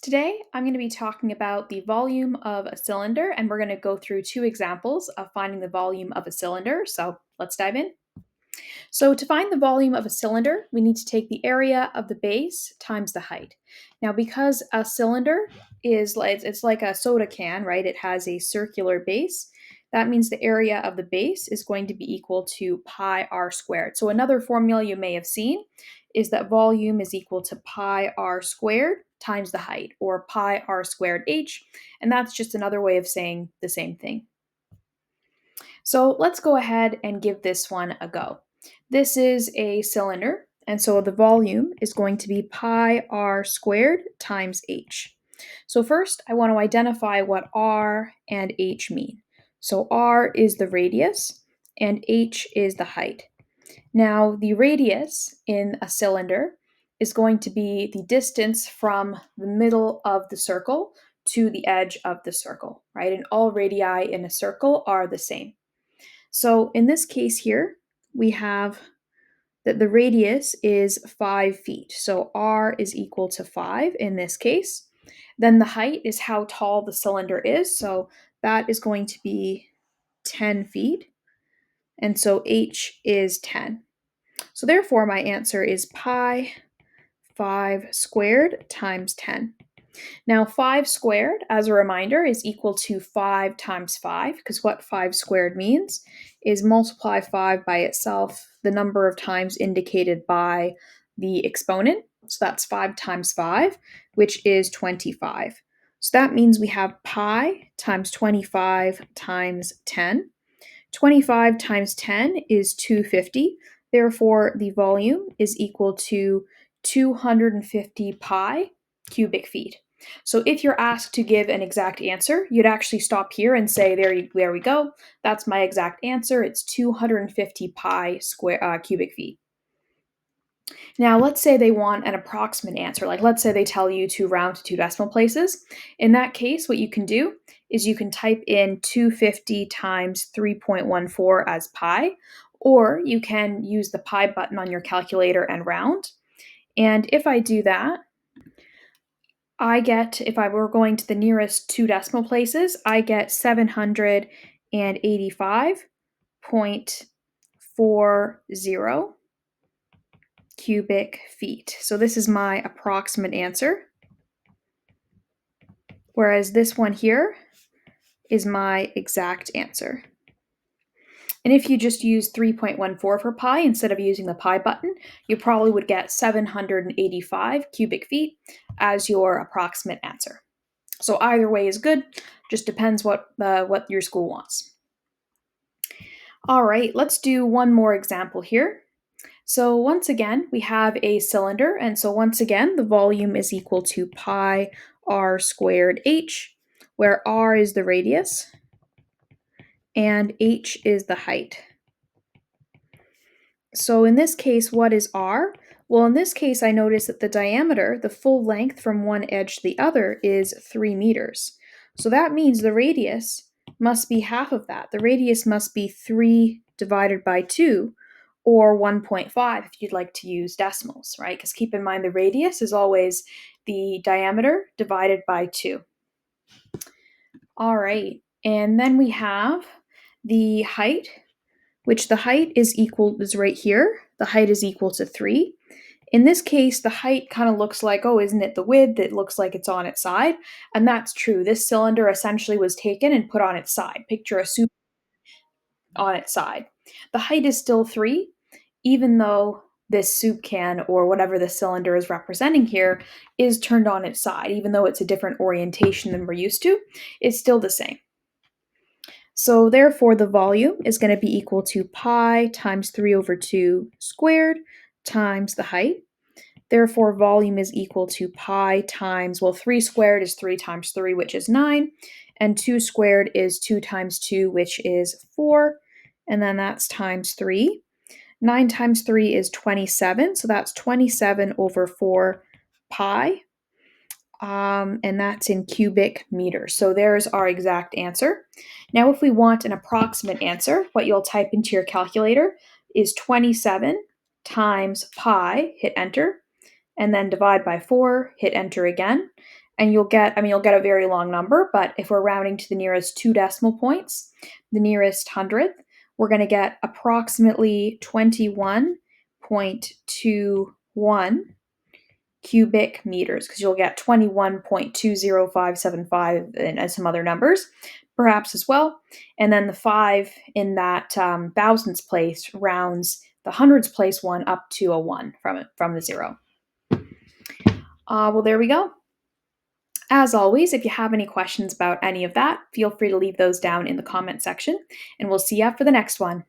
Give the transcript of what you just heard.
Today, I'm going to be talking about the volume of a cylinder, and we're going to go through two examples of finding the volume of a cylinder. So let's dive in. So to find the volume of a cylinder, we need to take the area of the base times the height. Now, because a cylinder is like it's like a soda can, right? It has a circular base. That means the area of the base is going to be equal to pi r squared. So another formula you may have seen is that volume is equal to pi r squared times the height, or pi r squared h, and that's just another way of saying the same thing. So let's go ahead and give this one a go. This is a cylinder, and so the volume is going to be pi r squared times h. So first, I want to identify what r and h mean. So r is the radius, and h is the height. Now, the radius in a cylinder is going to be the distance from the middle of the circle to the edge of the circle, right? And all radii in a circle are the same. So in this case here, we have that the radius is 5 feet. So r is equal to 5 in this case. Then the height is how tall the cylinder is. So that is going to be 10 feet. And so h is 10. So therefore, my answer is pi 5 squared times 10. Now, 5 squared, as a reminder, is equal to 5 times 5, because what 5 squared means is multiply 5 by itself, the number of times indicated by the exponent. So that's 5 times 5, which is 25. So that means we have pi times 25 times 10. 25 times 10 is 250. Therefore, the volume is equal to 250 pi cubic feet. So if you're asked to give an exact answer, you'd actually stop here and say, there we go. That's my exact answer. It's 250 pi cubic feet. Now, let's say they want an approximate answer. Like, let's say they tell you to round to two decimal places. In that case, what you can do is you can type in 250 times 3.14 as pi, or you can use the pi button on your calculator and round. And if I do that, I get, if I were going to the nearest two decimal places, I get 785.40 cubic feet. So this is my approximate answer. Whereas this one here is my exact answer. And if you just use 3.14 for pi instead of using the pi button, you probably would get 785 cubic feet as your approximate answer. So either way is good, just depends what your school wants. All right, let's do one more example here. So once again, we have a cylinder, and so once again, the volume is equal to pi r squared h, where r is the radius and h is the height. So in this case, what is r? Well, in this case, I notice that the diameter, the full length from one edge to the other, is 3 meters. So that means the radius must be half of that. The radius must be 3 divided by 2, or 1.5 if you'd like to use decimals, right? Because keep in mind the radius is always the diameter divided by 2. All right, and then we have the height, which the height is right here. The height is equal to 3. In this case, the height kind of looks like, oh, isn't it the width? It looks like it's on its side. And that's true. This cylinder essentially was taken and put on its side. Picture a soup on its side. The height is still 3, even though this soup can, or whatever the cylinder is representing here, is turned on its side. Even though it's a different orientation than we're used to, it's still the same. So therefore, the volume is going to be equal to pi times 3 over 2 squared times the height. Therefore, volume is equal to pi times, well, 3 squared is 3 times 3, which is 9, and 2 squared is 2 times 2, which is 4, and then that's times 3. 9 times 3 is 27, so that's 27 over 4 pi, and that's in cubic meters. So there's our exact answer. Now, if we want an approximate answer, what you'll type into your calculator is 27 times pi, hit enter, and then divide by 4, hit enter again, and you'll get a very long number, but if we're rounding to the nearest 2 decimal points, the nearest hundredth, we're going to get approximately 21.21 cubic meters, because you'll get 21.20575 and some other numbers perhaps as well. And then the 5 in that thousands place rounds the hundreds place one up to a 1 from the 0. Well, there we go. As always, if you have any questions about any of that, feel free to leave those down in the comment section, and we'll see you for the next one.